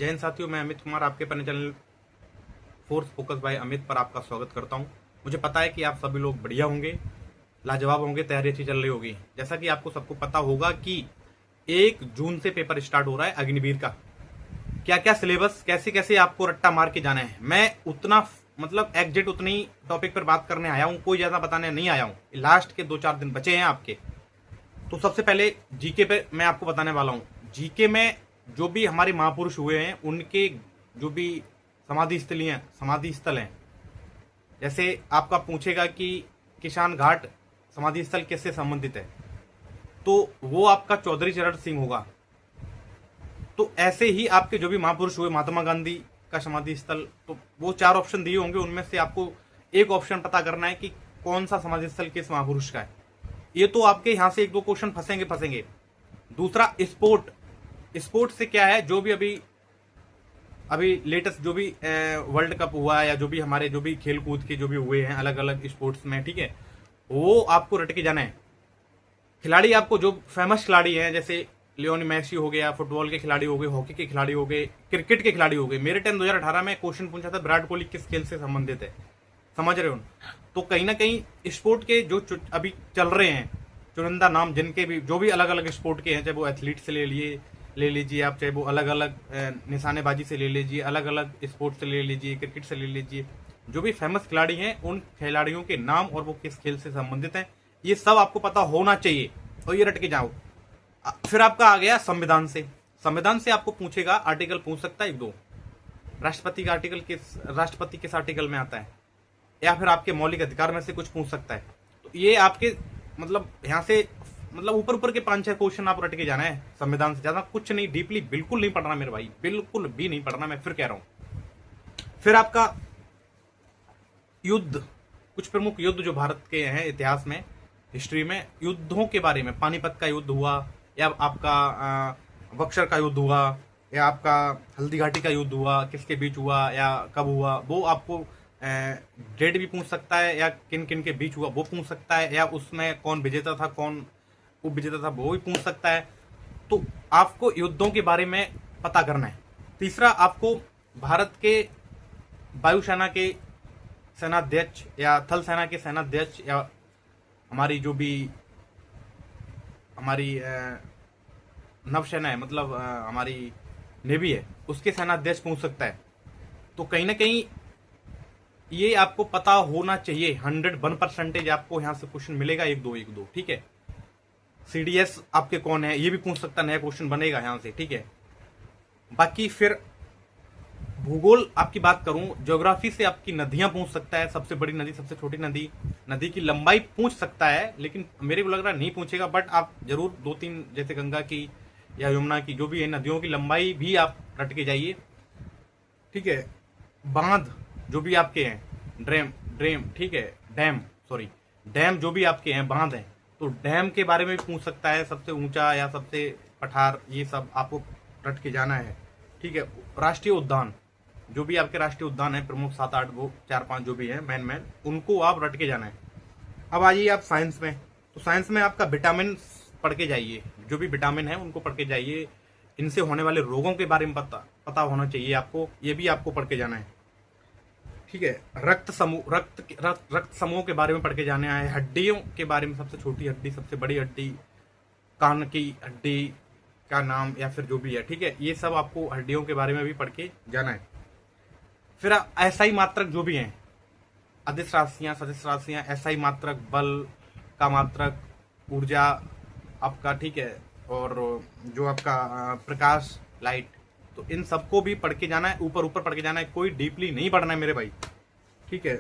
जय हिंद साथियों, मैं अमित कुमार आपके अपने channel force focus by Amit पर आपका स्वागत करता हूं। मुझे पता है कि आप सभी लोग बढ़िया होंगे, लाजवाब होंगे, तैयारी अच्छी चल रही होगी। जैसा कि आपको सबको पता होगा कि 1 जून से पेपर स्टार्ट हो रहा है अग्निवीर का। क्या क्या सिलेबस, कैसे कैसे आपको रट्टा मार के जाना है, मैं उतना मतलब एग्जैक्ट उतनी टॉपिक पर बात करने आया हूं, कोई ज्यादा बताने नहीं आया हूं। लास्ट के 2-4 दिन बचे हैं आपके। तो सबसे पहले जीके पे मैं आपको बताने वाला हूँ। जीके में जो भी हमारे महापुरुष हुए हैं उनके जो भी समाधि स्थल हैं, जैसे आपका पूछेगा कि किसान घाट समाधि स्थल किससे संबंधित है, तो वो आपका चौधरी चरण सिंह होगा। तो ऐसे ही आपके जो भी महापुरुष हुए, महात्मा गांधी का समाधि स्थल, तो वो 4 ऑप्शन दिए होंगे, उनमें से आपको एक ऑप्शन पता करना है कि कौन सा समाधि स्थल किस महापुरुष का है। ये तो आपके यहां से 1-2 क्वेश्चन फंसेंगे। दूसरा, स्पोर्ट से क्या है, जो भी अभी लेटेस्ट जो भी वर्ल्ड कप हुआ है या जो भी हमारे जो भी खेल कूद के जो भी हुए हैं अलग अलग स्पोर्ट्स में, ठीक है, वो आपको रट के जाना है। खिलाड़ी आपको जो फेमस खिलाड़ी हैं, जैसे लियोनी मेसी हो गया, फुटबॉल के खिलाड़ी हो गए, हॉकी के खिलाड़ी हो गए, क्रिकेट के खिलाड़ी हो गए। मेरे टाइम 2018 में क्वेश्चन पूछा था विराट कोहली किस खेल से संबंधित है, समझ रहे हो। तो कहीं ना कहीं स्पोर्ट के जो अभी चल रहे हैं चुनिंदा नाम, जिनके भी जो भी अलग अलग स्पोर्ट के हैं, चाहे वो एथलीट से ले लीजिए आप, चाहे वो अलग अलग निशानेबाजी से ले लीजिए, अलग अलग स्पोर्ट से ले लीजिए, क्रिकेट से ले लीजिए, जो भी फेमस खिलाड़ी हैं उन खिलाड़ियों के नाम और वो किस खेल से संबंधित हैं, ये सब आपको पता होना चाहिए और ये रट के जाओ। फिर आपका आ गया संविधान से आपको पूछेगा, आर्टिकल पूछ सकता है 1-2। राष्ट्रपति का आर्टिकल राष्ट्रपति किस आर्टिकल में आता है, या फिर आपके मौलिक अधिकार में से कुछ पूछ सकता है। तो ये आपके मतलब यहाँ से मतलब ऊपर के 5-6 क्वेश्चन आप रट के जाना है संविधान से, ज्यादा कुछ नहीं, डीपली बिल्कुल नहीं पढ़ना मेरे भाई, बिल्कुल भी नहीं पढ़ना, मैं फिर कह रहा हूं। फिर आपका युद्ध, कुछ प्रमुख युद्ध जो भारत के हैं इतिहास में, हिस्ट्री में, युद्धों के बारे में, पानीपत का युद्ध हुआ, या आपका बक्सर का युद्ध हुआ, या आपका हल्दी घाटी का युद्ध हुआ, किसके बीच हुआ या कब हुआ, वो आपको डेट भी पूछ सकता है, या किन किन के बीच हुआ वो पूछ सकता है, या उसमें कौन विजेता था कौन उपविजेता था वो भी पूछ सकता है। तो आपको युद्धों के बारे में पता करना है। तीसरा, आपको भारत के वायुसेना के सेनाध्यक्ष या थल सेना के सेनाध्यक्ष, या हमारी जो भी हमारी नौसेना है, मतलब हमारी नेवी है, उसके सेनाध्यक्ष पूछ सकता है। तो कहीं ना कहीं ये आपको पता होना चाहिए। 101% आपको यहां से क्वेश्चन मिलेगा, 1-2, ठीक है। सीडीएस आपके कौन है, ये भी पूछ सकता, नया क्वेश्चन बनेगा यहां से, ठीक है। बाकी फिर भूगोल आपकी बात करूं, ज्योग्राफी से आपकी नदियां पूछ सकता है, सबसे बड़ी नदी, सबसे छोटी नदी, नदी की लंबाई पूछ सकता है, लेकिन मेरे को लग रहा नहीं पूछेगा, बट आप जरूर 2-3 जैसे गंगा की या यमुना की जो भी है नदियों की लंबाई भी आप रट के जाइए, ठीक है। बांध जो भी आपके हैं, ड्रेम, ठीक है, डैम जो भी आपके हैं, बांध हैं, तो डैम के बारे में भी पूछ सकता है, सबसे ऊंचा या सबसे पठार, ये सब आपको रट के जाना है, ठीक है। राष्ट्रीय उद्यान, जो भी आपके राष्ट्रीय उद्यान है प्रमुख 7-8, वो 4-5 जो भी है मैन, उनको आप रट के जाना है। अब आ जाइए आप साइंस में। तो साइंस में आपका विटामिन पढ़ के जाइए, जो भी विटामिन है उनको पढ़ के जाइए, इनसे होने वाले रोगों के बारे में पता होना चाहिए आपको, ये भी आपको पढ़ के जाना है, ठीक है। रक्त समूह के बारे में पढ़ के जाना है। हड्डियों के बारे में, सबसे छोटी हड्डी, सबसे बड़ी हड्डी, कान की हड्डी का नाम, या फिर जो भी है, ठीक है, ये सब आपको हड्डियों के बारे में भी पढ़ के जाना है। फिर एसआई मात्रक जो भी हैं, अदिश राशियां, सदिश राशियां, एसआई मात्रक, बल का मात्रक, ऊर्जा आपका, ठीक है, और जो आपका प्रकाश, लाइट, तो इन सबको भी पढ़ के जाना है, ऊपर पढ़ के जाना है, कोई डीपली नहीं पढ़ना है मेरे भाई, ठीक है।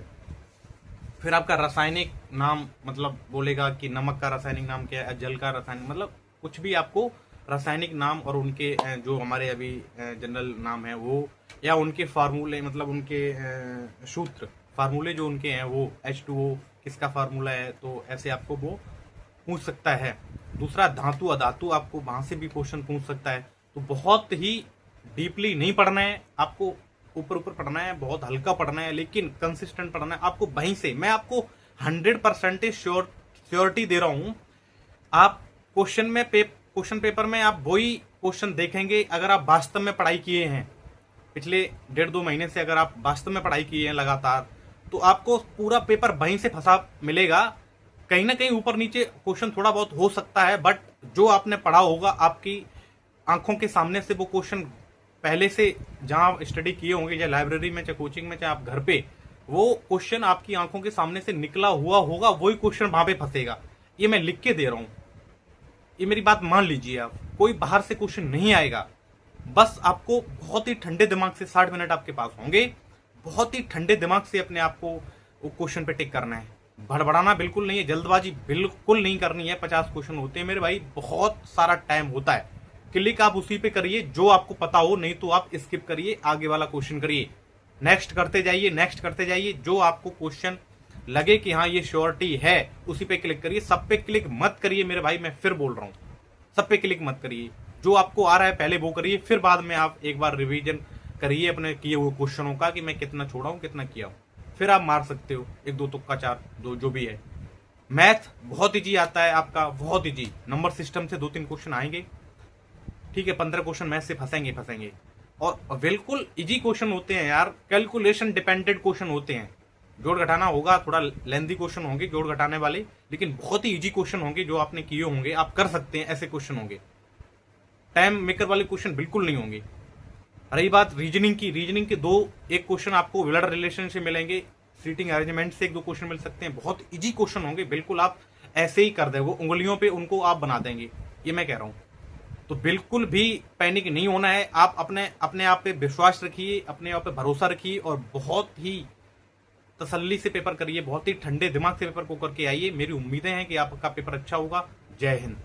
फिर आपका रासायनिक नाम, मतलब बोलेगा कि नमक का रासायनिक नाम क्या है, जल का रासायनिक, मतलब कुछ भी आपको रासायनिक नाम और उनके जो हमारे अभी जनरल नाम है वो, या उनके फार्मूले, मतलब उनके सूत्र, फार्मूले जो उनके हैं, वो H2O किसका फार्मूला है, तो ऐसे आपको वो पूछ सकता है। दूसरा, धातु अधातु, आपको वहां से भी क्वेश्चन पूछ सकता है। तो बहुत ही डीपली नहीं पढ़ना है आपको, ऊपर पढ़ना है, बहुत हल्का पढ़ना है, लेकिन कंसिस्टेंट पढ़ना है आपको। वहीं से मैं आपको 100% श्योरिटी दे रहा हूं। आप क्वेश्चन पेपर में आप वही क्वेश्चन देखेंगे अगर आप वास्तव में पढ़ाई किए हैं, पिछले 1.5-2 महीने से अगर आप वास्तव में पढ़ाई की है लगातार, तो आपको पूरा पेपर वहीं से फंसा मिलेगा। कहीं ना कहीं ऊपर नीचे क्वेश्चन थोड़ा बहुत हो सकता है, बट जो आपने पढ़ा होगा आपकी आंखों के सामने से वो क्वेश्चन पहले से जहां स्टडी किए होंगे, चाहे लाइब्रेरी में, चाहे कोचिंग में, चाहे आप घर पे, वो क्वेश्चन आपकी आंखों के सामने से निकला हुआ होगा, वही क्वेश्चन वहां पे फंसेगा। ये मैं लिख के दे रहा हूं, ये मेरी बात मान लीजिए आप। कोई बाहर से क्वेश्चन नहीं आएगा, बस आपको बहुत ही ठंडे दिमाग से 60 मिनट आपके पास होंगे, बहुत ही ठंडे दिमाग से अपने आप को क्वेश्चन पे टिक करना है। भड़बड़ाना बिल्कुल नहीं है, जल्दबाजी बिल्कुल नहीं करनी है। 50 क्वेश्चन होते हैं मेरे भाई, बहुत सारा टाइम होता है। क्लिक आप उसी पे करिए जो आपको पता हो, नहीं तो आप स्किप करिए, आगे वाला क्वेश्चन करिए, नेक्स्ट करते जाइए, नेक्स्ट करते जाइए। जो आपको क्वेश्चन लगे कि हाँ ये श्योरिटी है, उसी पे क्लिक करिए। सब पे क्लिक मत करिए मेरे भाई, मैं फिर बोल रहा हूं, सब पे क्लिक मत करिए। जो आपको आ रहा है पहले वो करिए, फिर बाद में आप एक बार रिवीजन करिए अपने किए हुए क्वेश्चनों का कि मैं कितना छोड़ा हूं, कितना किया हूं। फिर आप मार सकते हो एक दो तुक्का, चार दो, जो भी है। मैथ बहुत इजी आता है आपका, बहुत इजी। नंबर सिस्टम से 2-3 क्वेश्चन आएंगे, ठीक है। 15 क्वेश्चन मैथ से फंसेंगे, और बिल्कुल इजी क्वेश्चन होते हैं यार, कैलकुलेशन डिपेंडेंट क्वेश्चन होते हैं। जोड़ घटाना होगा, थोड़ा लेंथी क्वेश्चन होंगे जोड़ घटाने वाले, लेकिन बहुत ही इजी क्वेश्चन होंगे, जो आपने किए होंगे, आप कर सकते हैं, ऐसे क्वेश्चन होंगे। टाइम मेकर वाले क्वेश्चन बिल्कुल नहीं होंगे। रही बात रीजनिंग की, रीजनिंग के एक क्वेश्चन आपको ब्लड रिलेशन से मिलेंगे, सीटिंग अरेंजमेंट से 1-2 क्वेश्चन मिल सकते हैं। बहुत इजी क्वेश्चन होंगे, बिल्कुल आप ऐसे ही कर देंगे, उंगलियों पे उनको आप बना देंगे, ये मैं कह रहा हूं। तो बिल्कुल भी पैनिक नहीं होना है। आप अपने आप पे विश्वास रखिए, अपने आप पे भरोसा रखिए, और बहुत ही तसल्ली से पेपर करिए, बहुत ही ठंडे दिमाग से पेपर को करके आइए। मेरी उम्मीदें हैं कि आपका पेपर अच्छा होगा। जय हिंद।